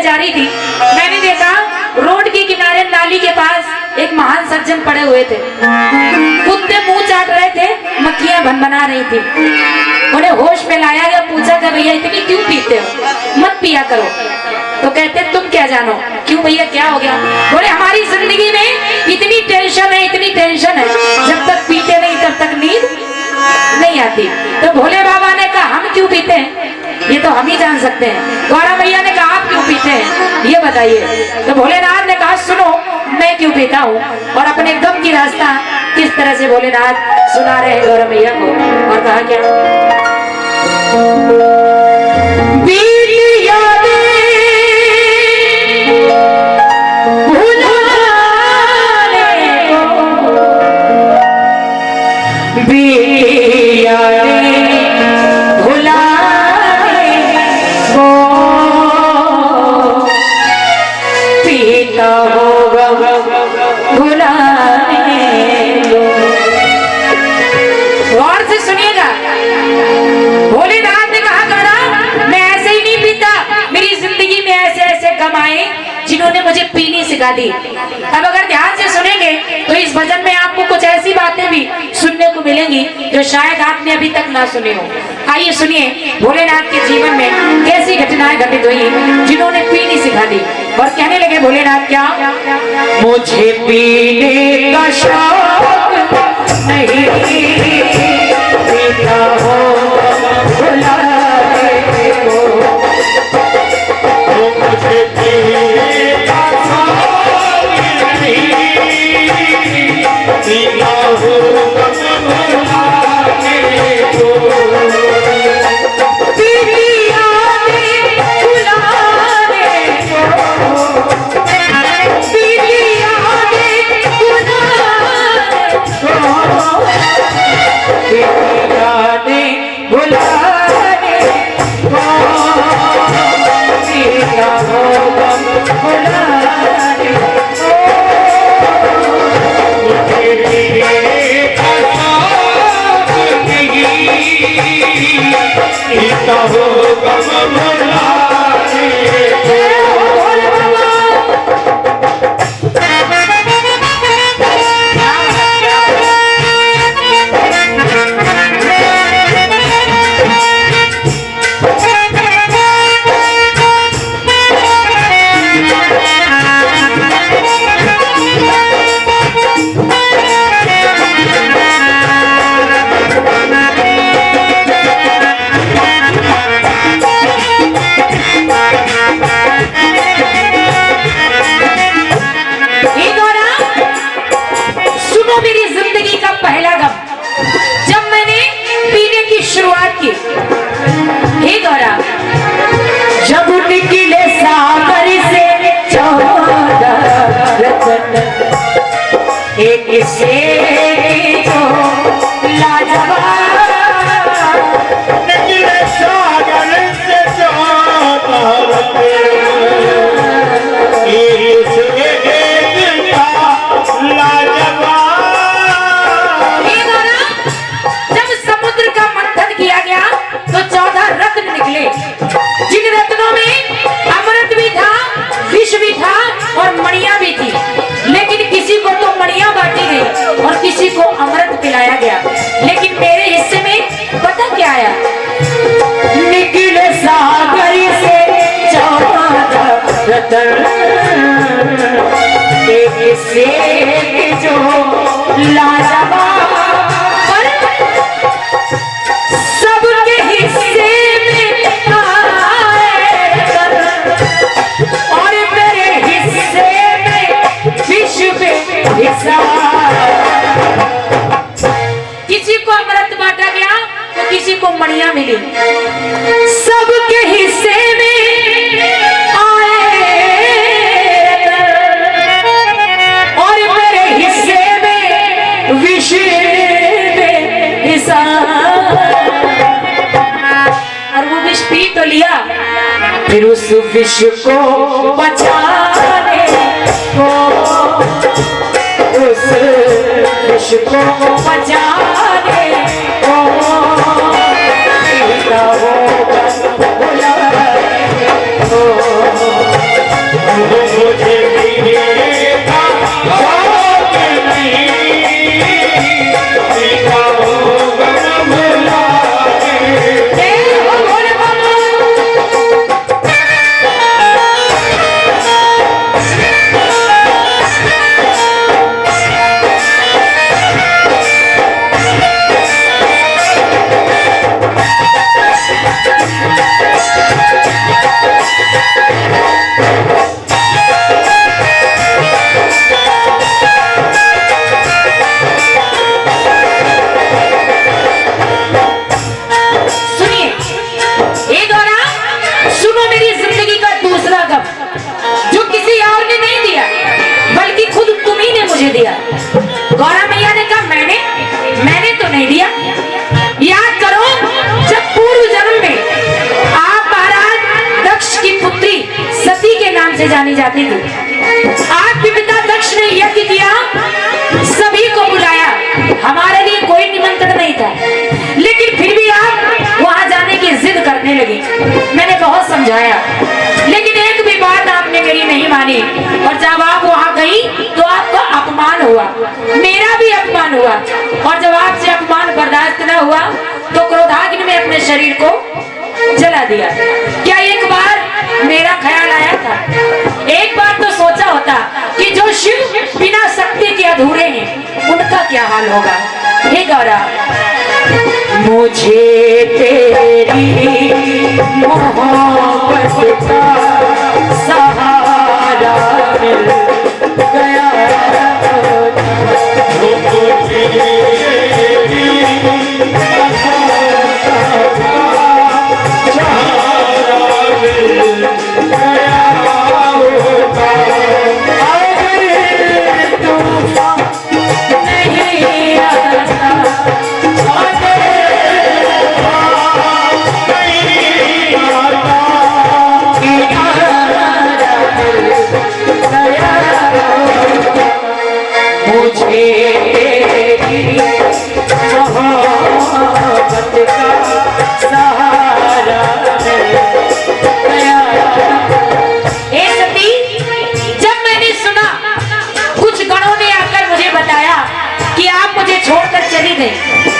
में जा रही थी, मैंने देखा रोड के किनारे नाली के पास एक महान सज्जन पड़े हुए थे। कुत्ते मुंह चाट रहे थे, मक्खियां भनभना रही थी। उन्हें होश में लाया गया, पूछा कि भैया इतनी क्यों पीते हो, मत पिया करो। तो कहते तुम क्या जानो, क्यों भैया क्या हो गया? बोले हमारी जिंदगी में इतनी टेंशन है, इतनी टेंशन है, जब तक पीते नहीं तब तक नींद नहीं आती। तो भोले बाबा ने कहा हम क्यों पीते हैं ये तो हम ही जान सकते हैं। गौरा मैया ने कहा आप क्यों पीते हैं ये बताइए। तो भोलेनाथ ने कहा सुनो मैं क्यों पीता हूँ, और अपने गम की रास्ता किस तरह से भोलेनाथ सुना रहे हैं गौरा मैया को। और कहा क्या, गौर से सुनिएगा। भोलेनाथ ने कहा गौरा मैं ऐसे ही नहीं पीता, मेरी जिंदगी में ऐसे ऐसे गम आए जिन्होंने मुझे पीनी सिखा दी। अब अगर ध्यान से सुनेंगे तो इस भजन में आपको कुछ ऐसी बातें भी सुनने को मिलेंगी जो शायद आपने अभी तक ना सुनी हो। आइए सुनिए भोलेनाथ के जीवन में कैसी घटनाएं घटित हुई जिन्होंने पीनी सिखा दी। और कहने लगे भोलेनाथ क्या, मुझे पीने का शौक नहीं, पीता हो भुलाए को, मुझे पीने का शौक नहीं, पीता हो भुलाए को। एक से जो लाजवाब निकले सागर से जो जब समुद्र का मंथन किया गया तो 14 रत्न निकले। जिन रत्नों में अमृत भी था, विष भी था और मणियां भी थी, लेकिन किसी को तो मणियां बांटी गई और किसी को अमृत पिलाया गया। लेकिन मेरे हिस्से में पता क्या आया, निकले सागर से 14 रत्न, एक से जो लाजवाब, सबके हिस्से में आए और मेरे हिस्से में विश्व हिस्सा। किसी को अमृत बांटा गया तो किसी को मणियां मिली, सबके हिस्से में आए और मेरे हिस्से में विश्व हिस्सा। और वो विष पी तो लिया, फिर उस विश्व को बचाने को, उस विश्व को बचाने को पीता होगा भुलाए को। नाम से जानी जाती थी। आपके पिता दक्ष ने यज्ञ किया, सभी को बुलाया, हमारे लिए कोई निमंत्रण नहीं था, लेकिन फिर भी आप वहां जाने की जिद करने लगी। मैंने बहुत समझाया, लेकिन एक भी बात आपने मेरी नहीं मानी, और जब आप वहां गई तो आपका अपमान हुआ, मेरा भी अपमान हुआ, और जब आपसे अपमान बर्दाश्त न हुआ तो क्रोधाग्नि में अपने शरीर को जला दिया। क्या एक बार मेरा ख्याल आया था, एक बार तो सोचा होता कि जो शिव बिना शक्ति के अधूरे हैं उनका क्या हाल होगा। हे गौरा, मुझे तेरी मोहब्बत का सहारा मिल गया, छोड़कर चली गई,